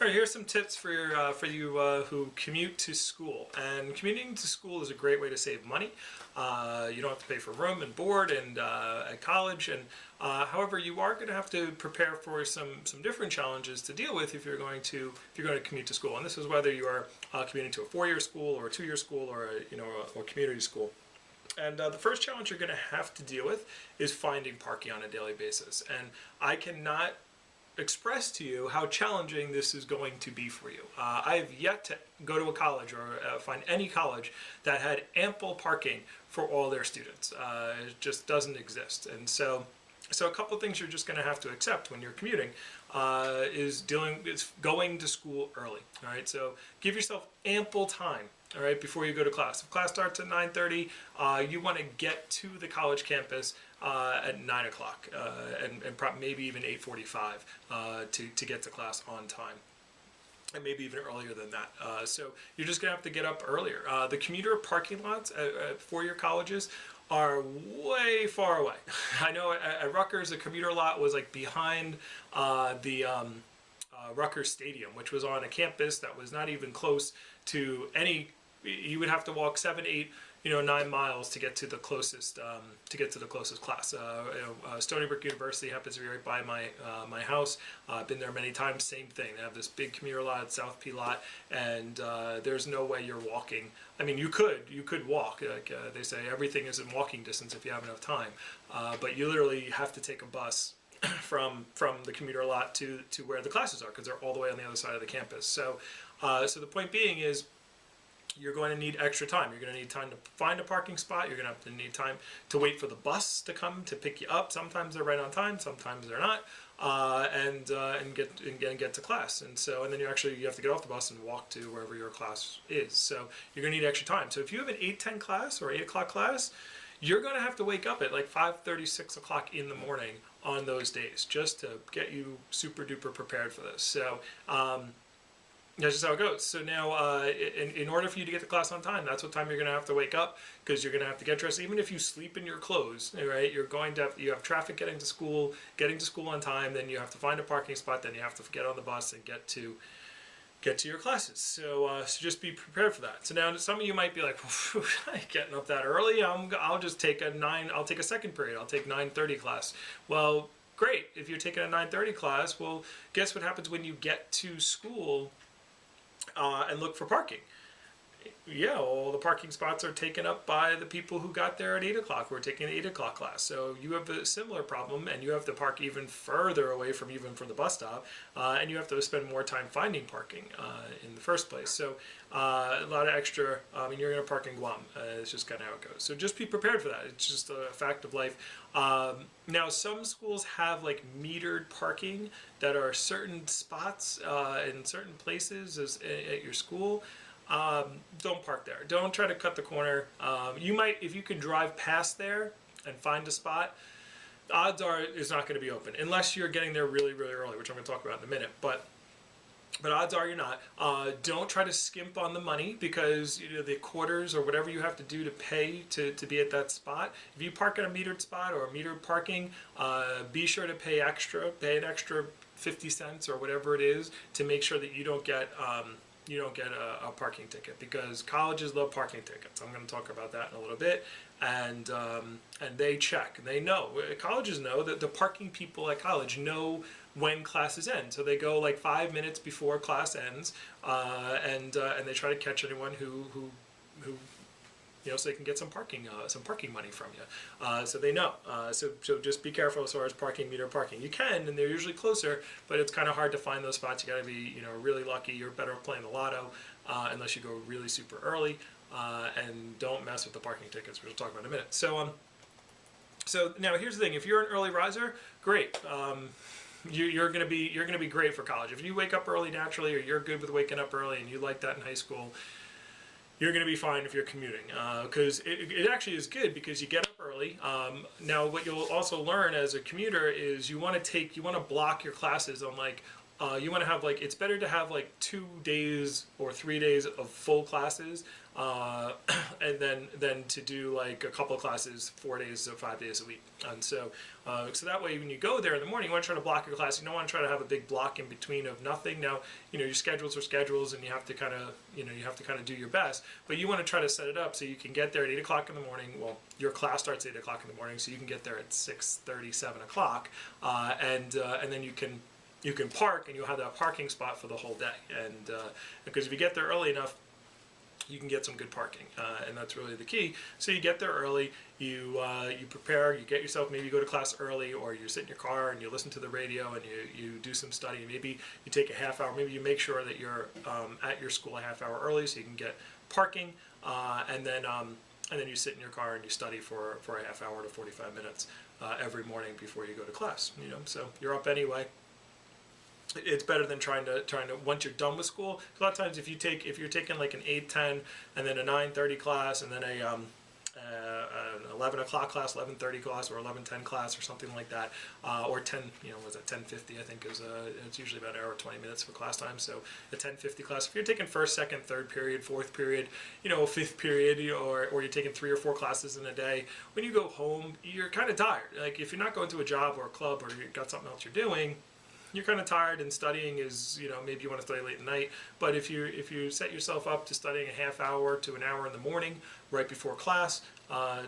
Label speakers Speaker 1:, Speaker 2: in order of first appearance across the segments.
Speaker 1: All right, here's some tips for you who commute to school. And commuting to school is a great way to save money. You don't have to pay for room and board and at college. And however, you are going to have to prepare for some different challenges to deal with if you're going to commute to school. And this is whether you are commuting to a 4-year school or a 2-year school or a community school. And the first challenge you're going to have to deal with is finding parking on a daily basis. And I cannot express to you how challenging this is going to be for you. I have yet to go to a college or find any college that had ample parking for all their students. It just doesn't exist. And so a couple of things you're just going to have to accept when you're commuting is going to school early. All right, so give yourself ample time. All right, before you go to class. If class starts at 9:30, you want to get to the college campus at 9 o'clock and maybe even 8:45 to get to class on time. And maybe even earlier than that. So you're just going to have to get up earlier. The commuter parking lots at 4-year colleges are way far away. I know at Rutgers, the commuter lot was like behind the Rutgers Stadium, which was on a campus that was not even close to any. You would have to walk 7, 8, 9 miles to get to the closest class. Stony Brook University happens to be right by my house. I've been there many times. Same thing. They have this big commuter lot, South P lot, and there's no way you're walking. I mean, you could walk. Like they say, everything is in walking distance if you have enough time. But you literally have to take a bus from the commuter lot to where the classes are, because they're all the way on the other side of the campus. So the point being is, you're going to need extra time. You're going to need time to find a parking spot. You're going to have to need time to wait for the bus to come to pick you up. Sometimes they're right on time, sometimes they're not, and get to class. And then you have to get off the bus and walk to wherever your class is. So you're going to need extra time. So if you have an 8:10 class or 8 o'clock class, you're going to have to wake up at like 5:30, 6 o'clock in the morning on those days just to get you super duper prepared for this. So that's just how it goes. So now, in order for you to get to class on time, that's what time you're going to have to wake up, because you're going to have to get dressed. Even if you sleep in your clothes, right? You have traffic getting to school on time. Then you have to find a parking spot. Then you have to get on the bus and get to your classes. So just be prepared for that. So now some of you might be like, I ain't getting up that early. I'll just take I'll take a second period. I'll take 9:30 class. Well, great. If you're taking a 9:30 class, well, guess what happens when you get to school? And look for parking. Yeah, all the parking spots are taken up by the people who got there at 8 o'clock, who are taking the 8 o'clock class. So you have a similar problem, and you have to park even further away from the bus stop, and you have to spend more time finding parking in the first place. So a lot of extra, you're going to park in Guam. It's just kind of how it goes. So just be prepared for that. It's just a fact of life. Now, some schools have like metered parking that are certain spots in certain places at your school. Don't park there. Don't try to cut the corner. You might, if you can drive past there and find a spot, odds are it's not going to be open unless you're getting there really, really early, which I'm going to talk about in a minute. But odds are you're not. Don't try to skimp on the money, because the quarters or whatever you have to do to pay to be at that spot. If you park at a metered spot or a metered parking, be sure to pay an extra 50 cents or whatever it is to make sure that you don't get a parking ticket, because colleges love parking tickets. I'm going to talk about that in a little bit. And they check. They know. Colleges know that the parking people at college know when classes end. So they go like 5 minutes before class ends, and they try to catch anyone who so they can get some parking money from you. So they know. So just be careful as far as meter parking. You can, and they're usually closer, but it's kind of hard to find those spots. You got to be really lucky. You're better off playing the lotto, unless you go really super early, and don't mess with the parking tickets, which we'll talk about in a minute. So now here's the thing: if you're an early riser, great. You're gonna be great for college. If you wake up early naturally, or you're good with waking up early, and you like that in high school, you're going to be fine if you're commuting, because it actually is good, because you get up early. Now, what you'll also learn as a commuter is you want to block your classes on like you want to have like, it's better to have like 2 days or 3 days of full classes, and then to do like a couple of classes 4 days or 5 days a week. And so so that way when you go there in the morning, you want to try to block your class. You don't want to try to have a big block in between of nothing. Now, your schedules are schedules, and you have to kind of do your best, but you want to try to set it up so you can get there at 8 o'clock in the morning. Well, your class starts at 8 o'clock in the morning, so you can get there at 6:30, 7 o'clock, and then you can park, and you'll have that parking spot for the whole day. And because if you get there early enough, you can get some good parking, and that's really the key. So you get there early, you prepare, you get yourself, maybe you go to class early, or you sit in your car and you listen to the radio and you do some study. Maybe you take a half hour, maybe you make sure that you're at your school a half hour early so you can get parking, and then you sit in your car and you study for a half hour to 45 minutes every morning before you go to class. So you're up anyway. It's better than trying to once you're done with school. A lot of times if you're taking like an 8:10 and then a 9:30 class and then an 11 o'clock class, 11:30 class, or 11:10 class, or something like that, or 10, was it 10:50? I think is it's usually about an hour 20 minutes for class time. So a 10:50 class. If you're taking first, second, third period, fourth period, fifth period, or you're taking 3 or 4 classes in a day, when you go home, you're kind of tired. Like if you're not going to a job or a club, or you've got something else you're doing, you're kind of tired, and studying is, maybe you want to study late at night, but if you set yourself up to studying a half hour to an hour in the morning right before class,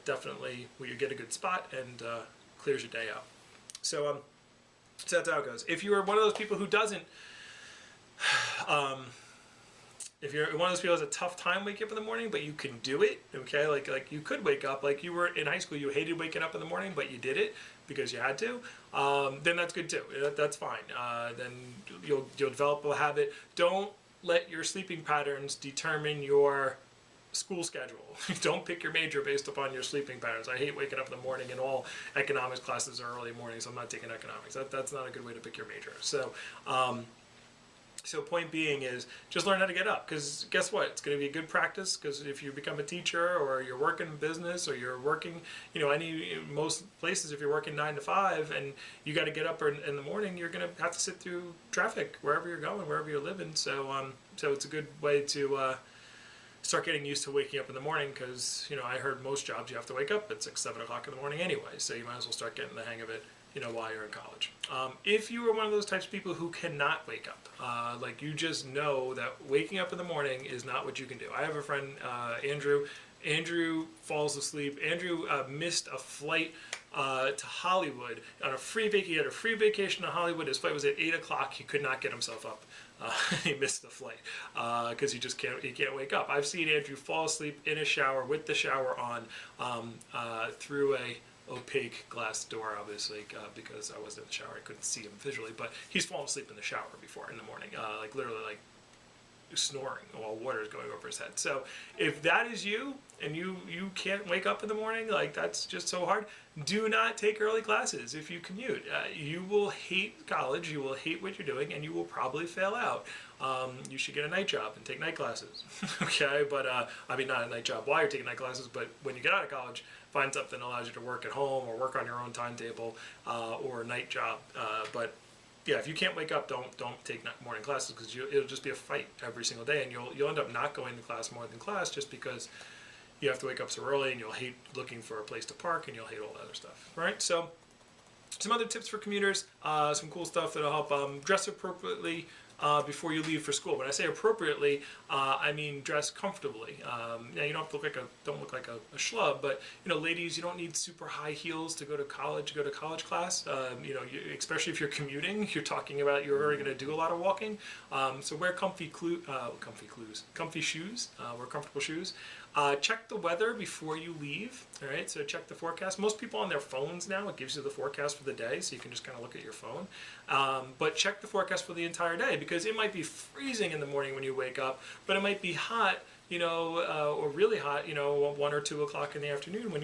Speaker 1: definitely you get a good spot and clears your day out. So that's how it goes. If you are one of those people who doesn't, if you're one of those people who has a tough time waking up in the morning, but you can do it, okay? Like you could wake up, like you were in high school, you hated waking up in the morning, but you did it because you had to, then that's good too. That's fine. Then you'll develop a habit. Don't let your sleeping patterns determine your school schedule. Don't pick your major based upon your sleeping patterns. I hate waking up in the morning, and all economics classes are early mornings, so I'm not taking economics. That's not a good way to pick your major. So point being is just learn how to get up, because guess what? It's going to be a good practice, because if you become a teacher, or you're working in business, or you're working, most places, if you're working 9 to 5 and you got to get up in the morning, you're going to have to sit through traffic wherever you're going, wherever you're living. So it's a good way to start getting used to waking up in the morning, because I heard most jobs you have to wake up at 6, 7 o'clock in the morning anyway, so you might as well start getting the hang of it while you're in college. If you are one of those types of people who cannot wake up, like you just know that waking up in the morning is not what you can do. I have a friend, Andrew. Andrew falls asleep. Andrew missed a flight to Hollywood on a free vacation. He had a free vacation to Hollywood. His flight was at 8 o'clock. He could not get himself up. He missed the flight because he can't wake up. I've seen Andrew fall asleep in a shower with the shower on through a opaque glass door, obviously, because I wasn't in the shower. I couldn't see him visually, but he's fallen asleep in the shower before in the morning, like literally like snoring while water is going over his head. So if that is you, and you can't wake up in the morning, like that's just so hard, do not take early classes if you commute. You will hate college, you will hate what you're doing, and you will probably fail out. You should get a night job and take night classes. Okay, but I mean, not a night job while you're taking night classes, but when you get out of college, find something that allows you to work at home or work on your own timetable, or a night job. But yeah, if you can't wake up, don't take morning classes, because it'll just be a fight every single day, and you'll end up not going to class more than class, just because you have to wake up so early, and you'll hate looking for a place to park, and you'll hate all that other stuff. All right, so some other tips for commuters, some cool stuff that'll help. Dress appropriately before you leave for school. When I say appropriately, I mean dress comfortably. Now you don't have to look like a schlub, but ladies, you don't need super high heels to go to college. Class. Especially if you're commuting, you're talking about you're already going to do a lot of walking. So wear comfy shoes. Wear comfortable shoes. Check the weather before you leave. All right, so check the forecast. Most people on their phones now, it gives you the forecast for the day, so you can just kind of look at your phone. But check the forecast for the entire day, because it might be freezing in the morning when you wake up, but it might be hot, or really hot, 1 or 2 o'clock in the afternoon when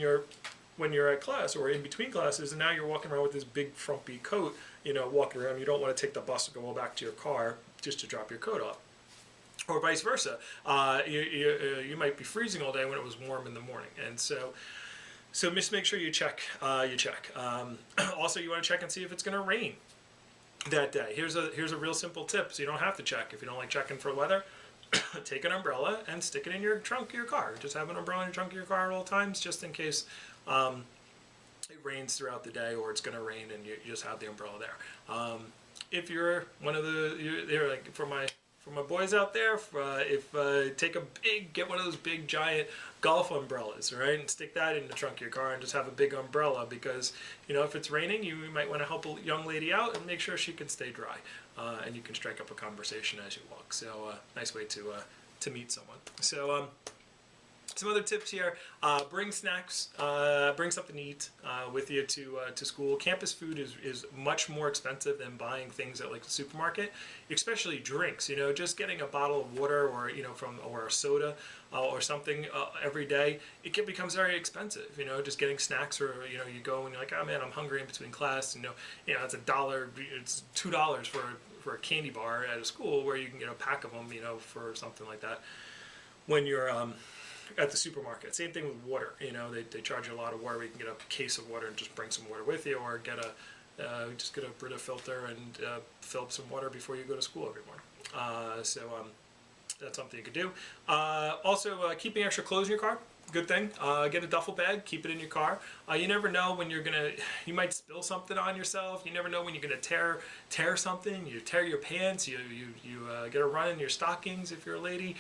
Speaker 1: you're at class or in between classes, and now you're walking around with this big frumpy coat, walking around. You don't want to take the bus and go back to your car just to drop your coat off. Or vice versa. You might be freezing all day when it was warm in the morning, and so just make sure you check. Also, you want to check and see if it's going to rain. that day. Here's a real simple tip, so you don't have to check if you don't like checking for weather. Take an umbrella and stick it in your trunk of your car. Just have an umbrella in your trunk of your car at all times, just in case it rains throughout the day or it's going to rain and you just have the umbrella there. If you're one of they're like for my boys out there, get one of those big giant golf umbrellas, right, and stick that in the trunk of your car and just have a big umbrella, because if it's raining, you might want to help a young lady out and make sure she can stay dry, and you can strike up a conversation as you walk. So nice way to meet someone. So some other tips here: bring snacks, bring something to eat with you to school. Campus food is much more expensive than buying things at like the supermarket, especially drinks. Just getting a bottle of water or or a soda or something every day, becomes very expensive. Just getting snacks, or you go and you're like, oh man, I'm hungry in between class. It's $1, it's $2 for a candy bar at a school, where you can get a pack of them, for something like that. When you're at the supermarket, same thing with water. They charge you a lot of water. You can get a case of water and just bring some water with you, or just get a Brita filter and fill up some water before you go to school every morning. That's something you could do. Also, keeping extra clothes in your car. Good thing. Get a duffel bag, keep it in your car. You never know when you might spill something on yourself. You never know when you're gonna tear something. You tear your pants. You get a run in your stockings if you're a lady.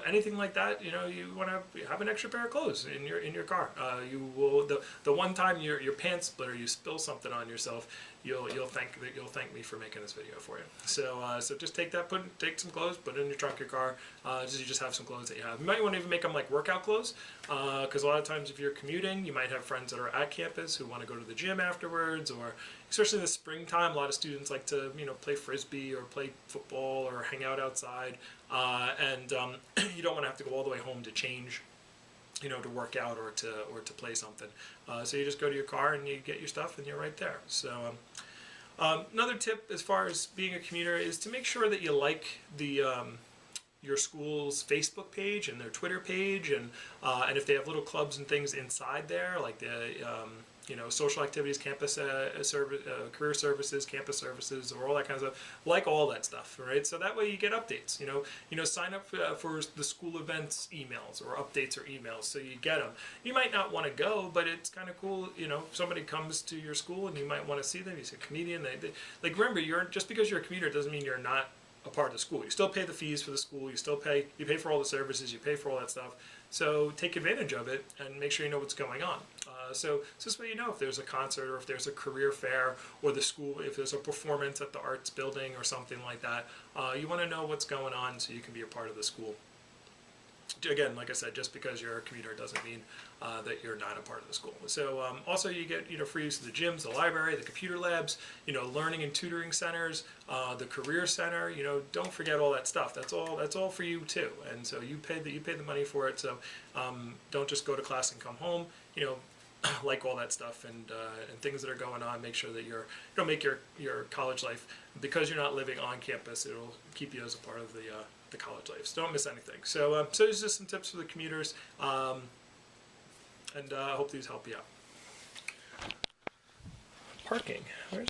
Speaker 1: Anything like that. You want to have an extra pair of clothes in your car. You will the one time your pants split or you spill something on yourself, you'll thank me for making this video for you. So just take some clothes, put it in your trunk of your car. You just have some clothes that you have. You might want to even make them like workout clothes, because a lot of times if you're commuting, you might have friends that are at campus who want to go to the gym afterwards, or especially in the springtime, a lot of students like to play frisbee or play football or hang out outside, and you don't want to have to go all the way home to change, to work out or to play something. So you just go to your car and you get your stuff and you're right there. So another tip as far as being a commuter is to make sure that you like your school's Facebook page and their Twitter page, and if they have little clubs and things inside there, like the social activities, campus career services, campus services, or all that kind of stuff. Like all that stuff, right? So that way you get updates. Sign up for the school events emails or updates or emails, so you get them. You might not want to go, but it's kind of cool. Somebody comes to your school and you might want to see them. He's a comedian. Like, remember, just because you're a commuter doesn't mean you're not a part of the school. You still pay the fees for the school. You pay for all the services. You pay for all that stuff. So take advantage of it and make sure you know what's going on. So this way if there's a concert or if there's a career fair, or the school, if there's a performance at the arts building or something like that, you want to know what's going on so you can be a part of the school. Again, like I said, just because you're a commuter doesn't mean that you're not a part of the school. So also you get free use of the gyms, the library, the computer labs, learning and tutoring centers, the career center. Don't forget all that stuff. That's all for you too. And so you pay the money for it. So don't just go to class and come home. Like all that stuff and things that are going on. Make sure that make your college life, because you're not living on campus, it'll keep you as a part of the college life. So don't miss anything. So these are just some tips for the commuters, and I hope these help you out. Parking. Where's